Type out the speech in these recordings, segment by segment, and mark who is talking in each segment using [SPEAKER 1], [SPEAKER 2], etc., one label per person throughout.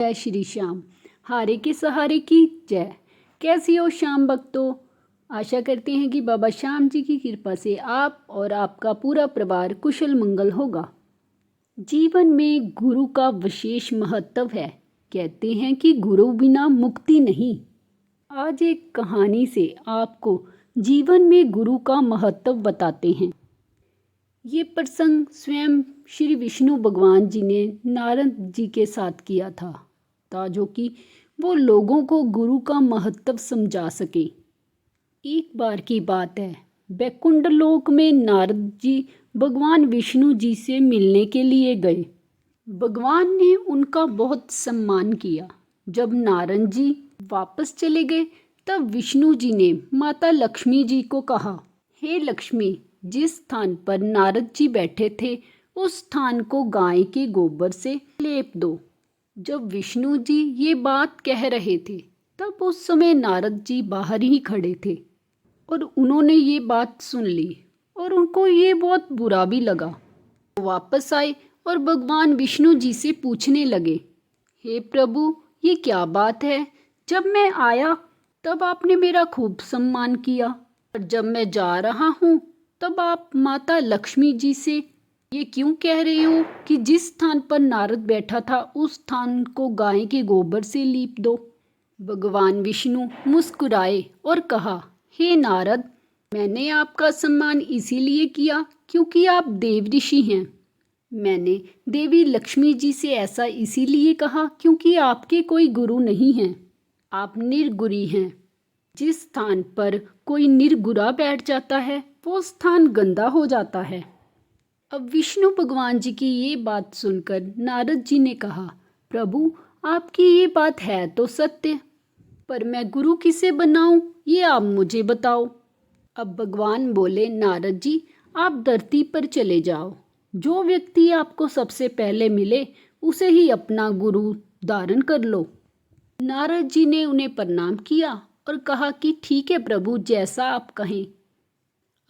[SPEAKER 1] जय श्री श्याम। हारे के सहारे की जय। कैसी हो श्याम भक्तों? आशा करते हैं कि बाबा श्याम जी की कृपा से आप और आपका पूरा परिवार कुशल मंगल होगा। जीवन में गुरु का विशेष महत्व है। कहते हैं कि गुरु बिना मुक्ति नहीं। आज एक कहानी से आपको जीवन में गुरु का महत्व बताते हैं। ये प्रसंग स्वयं श्री विष्णु भगवान जी ने नारद जी के साथ किया था, ताजो कि वो लोगों को गुरु का महत्व समझा सके। एक बार की बात है, बैकुंठ लोक में नारद जी भगवान विष्णु जी से मिलने के लिए गए। भगवान ने उनका बहुत सम्मान किया। जब नारद जी वापस चले गए तब विष्णु जी ने माता लक्ष्मी जी को कहा, हे लक्ष्मी, जिस स्थान पर नारद जी बैठे थे उस स्थान को गाय के गोबर से लेप दो। जब विष्णु जी ये बात कह रहे थे तब उस समय नारद जी बाहर ही खड़े थे और उन्होंने ये बात सुन ली और उनको ये बहुत बुरा भी लगा। वो वापस आए और भगवान विष्णु जी से पूछने लगे, हे प्रभु, ये क्या बात है? जब मैं आया तब आपने मेरा खूब सम्मान किया, और जब मैं जा रहा हूँ तब आप माता लक्ष्मी जी से ये क्यों कह रहे हो कि जिस स्थान पर नारद बैठा था उस स्थान को गाय के गोबर से लीप दो। भगवान विष्णु मुस्कुराए और कहा, हे नारद, मैंने आपका सम्मान इसीलिए किया क्योंकि आप देव ऋषि हैं। मैंने देवी लक्ष्मी जी से ऐसा इसीलिए कहा क्योंकि आपके कोई गुरु नहीं हैं, आप निर्गुरी हैं। जिस स्थान पर कोई निर्गुरा बैठ जाता है वो स्थान गंदा हो जाता है। अब विष्णु भगवान जी की ये बात सुनकर नारद जी ने कहा, प्रभु, आपकी ये बात है तो सत्य, पर मैं गुरु किसे बनाऊं ये आप मुझे बताओ। अब भगवान बोले, नारद जी, आप धरती पर चले जाओ। जो व्यक्ति आपको सबसे पहले मिले उसे ही अपना गुरु धारण कर लो। नारद जी ने उन्हें प्रणाम किया और कहा कि ठीक है प्रभु, जैसा आप कहें।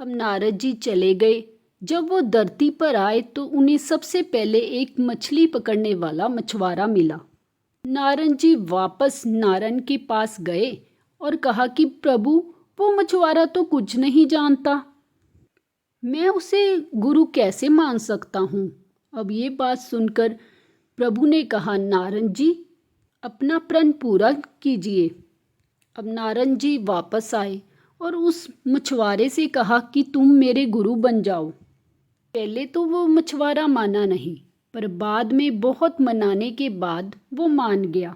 [SPEAKER 1] अब नारद जी चले गए। जब वो धरती पर आए तो उन्हें सबसे पहले एक मछली पकड़ने वाला मछुआरा मिला। नारद जी वापस नारायण के पास गए और कहा कि प्रभु, वो मछुआरा तो कुछ नहीं जानता, मैं उसे गुरु कैसे मान सकता हूँ। अब ये बात सुनकर प्रभु ने कहा, नारद जी, अपना प्रण पूरा कीजिए। अब नारद जी वापस आए और उस मछुआरे से कहा कि तुम मेरे गुरु बन जाओ। पहले तो वो मछुआरा माना नहीं, पर बाद में बहुत मनाने के बाद वो मान गया।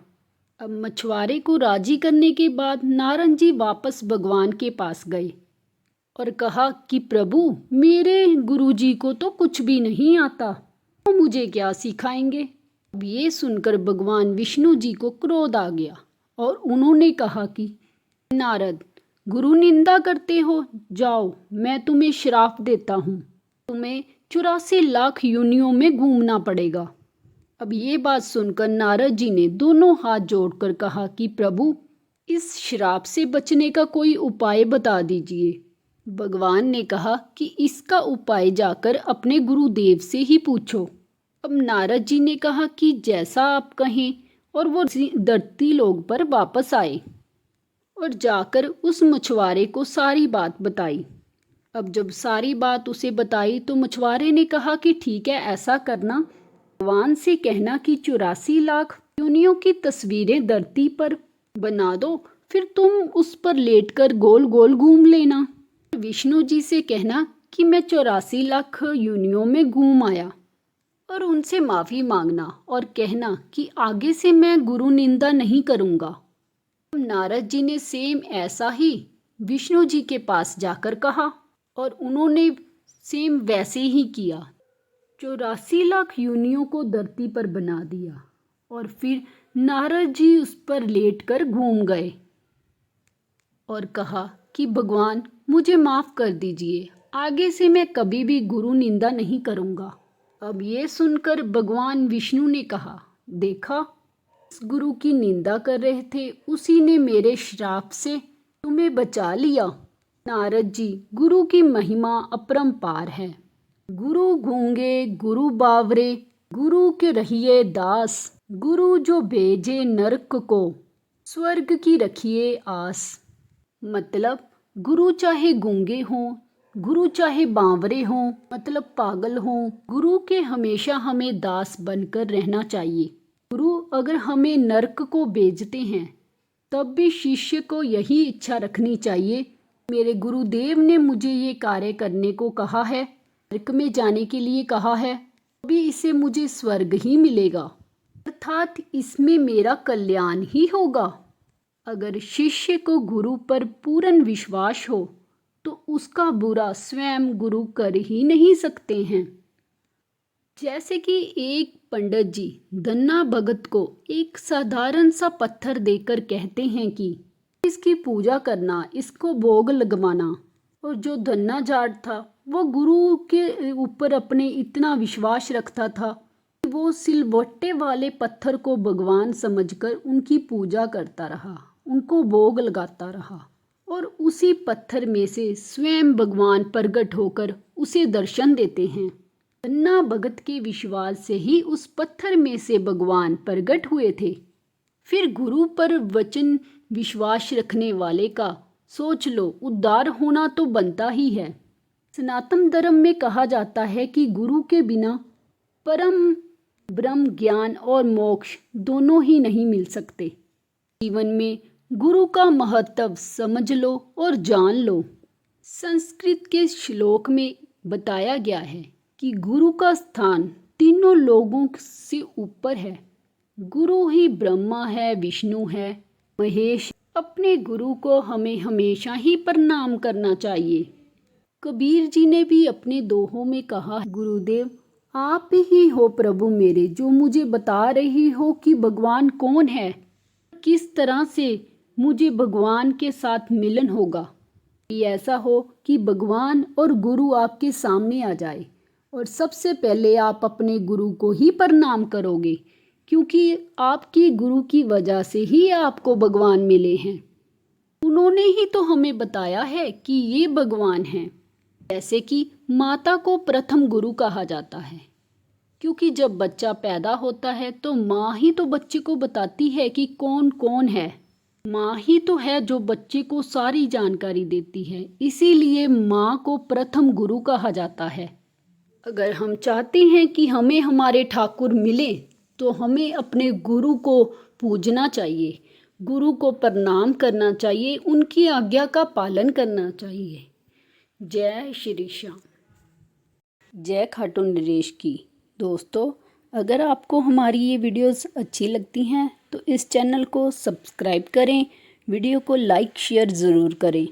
[SPEAKER 1] अब मछुआरे को राजी करने के बाद नारद जी वापस भगवान के पास गए और कहा कि प्रभु, मेरे गुरुजी को तो कुछ भी नहीं आता, तो मुझे क्या सिखाएंगे। अब ये सुनकर भगवान विष्णु जी को क्रोध आ गया और उन्होंने कहा कि नारद, गुरु निंदा करते हो, जाओ, मैं तुम्हें श्राप देता हूँ, तुम्हें 84 लाख योनियों में घूमना पड़ेगा। अब ये बात सुनकर नारद जी ने दोनों हाथ जोड़कर कहा कि प्रभु, इस श्राप से बचने का कोई उपाय बता दीजिए। भगवान ने कहा कि इसका उपाय जाकर अपने गुरुदेव से ही पूछो। अब नारद जी ने कहा कि जैसा आप कहें, और वो धरती लोक पर वापस आए और जाकर उस मछुआरे को सारी बात बताई। अब जब सारी बात उसे बताई तो मछुआरे ने कहा कि ठीक है, ऐसा करना, भगवान से कहना कि 84 लाख योनियों की तस्वीरें धरती पर बना दो, फिर तुम उस पर लेटकर गोल गोल घूम लेना। विष्णु जी से कहना कि मैं 84 लाख योनियों में घूम आया, और उनसे माफ़ी मांगना और कहना कि आगे से मैं गुरु निंदा नहीं करूँगा। नारद जी ने सेम ऐसा ही विष्णु जी के पास जाकर कहा और उन्होंने सेम वैसे ही किया। 84 लाख योनियों को धरती पर बना दिया और फिर नारद जी उस पर लेटकर घूम गए और कहा कि भगवान, मुझे माफ़ कर दीजिए, आगे से मैं कभी भी गुरु निंदा नहीं करूँगा। अब ये सुनकर भगवान विष्णु ने कहा, देखा, गुरु की निंदा कर रहे थे उसी ने मेरे श्राप से तुम्हें बचा लिया। नारद जी, गुरु की महिमा अपरंपार है। गुरु गूंगे, गुरु बावरे, गुरु के रहिए दास, गुरु जो भेजे नरक को, स्वर्ग की रखिए आस। मतलब गुरु चाहे गूंगे हों, गुरु चाहे बावरे हों, मतलब पागल हों, गुरु के हमेशा हमें दास बनकर रहना चाहिए। गुरु अगर हमें नरक को भेजते हैं तब भी शिष्य को यही इच्छा रखनी चाहिए, मेरे गुरुदेव ने मुझे ये कार्य करने को कहा है, नरक में जाने के लिए कहा है, अभी इसे मुझे स्वर्ग ही मिलेगा, अर्थात इसमें मेरा कल्याण ही होगा। अगर शिष्य को गुरु पर पूर्ण विश्वास हो तो उसका बुरा स्वयं गुरु कर ही नहीं सकते हैं। जैसे कि एक पंडित जी धन्ना भगत को एक साधारण सा पत्थर देकर कहते हैं कि इसकी पूजा करना, इसको भोग लगवाना, और जो धन्ना जाट था वो गुरु के ऊपर अपने इतना विश्वास रखता था कि वो सिलवट्टे वाले पत्थर को भगवान समझकर उनकी पूजा करता रहा, उनको भोग लगाता रहा, और उसी पत्थर में से स्वयं भगवान प्रकट होकर उसे दर्शन देते हैं। धन्ना भगत के विश्वास से ही उस पत्थर में से भगवान प्रकट हुए थे। फिर गुरु पर वचन विश्वास रखने वाले का सोच लो, उद्धार होना तो बनता ही है। सनातन धर्म में कहा जाता है कि गुरु के बिना परम ब्रह्म ज्ञान और मोक्ष दोनों ही नहीं मिल सकते। जीवन में गुरु का महत्व समझ लो और जान लो। संस्कृत के श्लोक में बताया गया है कि गुरु का स्थान तीनों लोगों से ऊपर है। गुरु ही ब्रह्मा है, विष्णु है, महेश। अपने गुरु को हमें हमेशा ही प्रणाम करना चाहिए। कबीर जी ने भी अपने दोहों में कहा, गुरुदेव आप ही हो प्रभु मेरे, जो मुझे बता रही हो कि भगवान कौन है, किस तरह से मुझे भगवान के साथ मिलन होगा। ये ऐसा हो कि भगवान और गुरु आपके सामने आ जाए और सबसे पहले आप अपने गुरु को ही प्रणाम करोगे, क्योंकि आपकी गुरु की वजह से ही आपको भगवान मिले हैं। उन्होंने ही तो हमें बताया है कि ये भगवान हैं। जैसे कि माता को प्रथम गुरु कहा जाता है, क्योंकि जब बच्चा पैदा होता है तो माँ ही तो बच्चे को बताती है कि कौन कौन है। माँ ही तो है जो बच्चे को सारी जानकारी देती है, इसीलिए माँ को प्रथम गुरु कहा जाता है। अगर हम चाहते हैं कि हमें हमारे ठाकुर मिले तो हमें अपने गुरु को पूजना चाहिए, गुरु को प्रणाम करना चाहिए, उनकी आज्ञा का पालन करना चाहिए। जय श्री श्याम, जय खाटू नरेश की। दोस्तों, अगर आपको हमारी ये वीडियोस अच्छी लगती हैं तो इस चैनल को सब्सक्राइब करें, वीडियो को लाइक शेयर ज़रूर करें।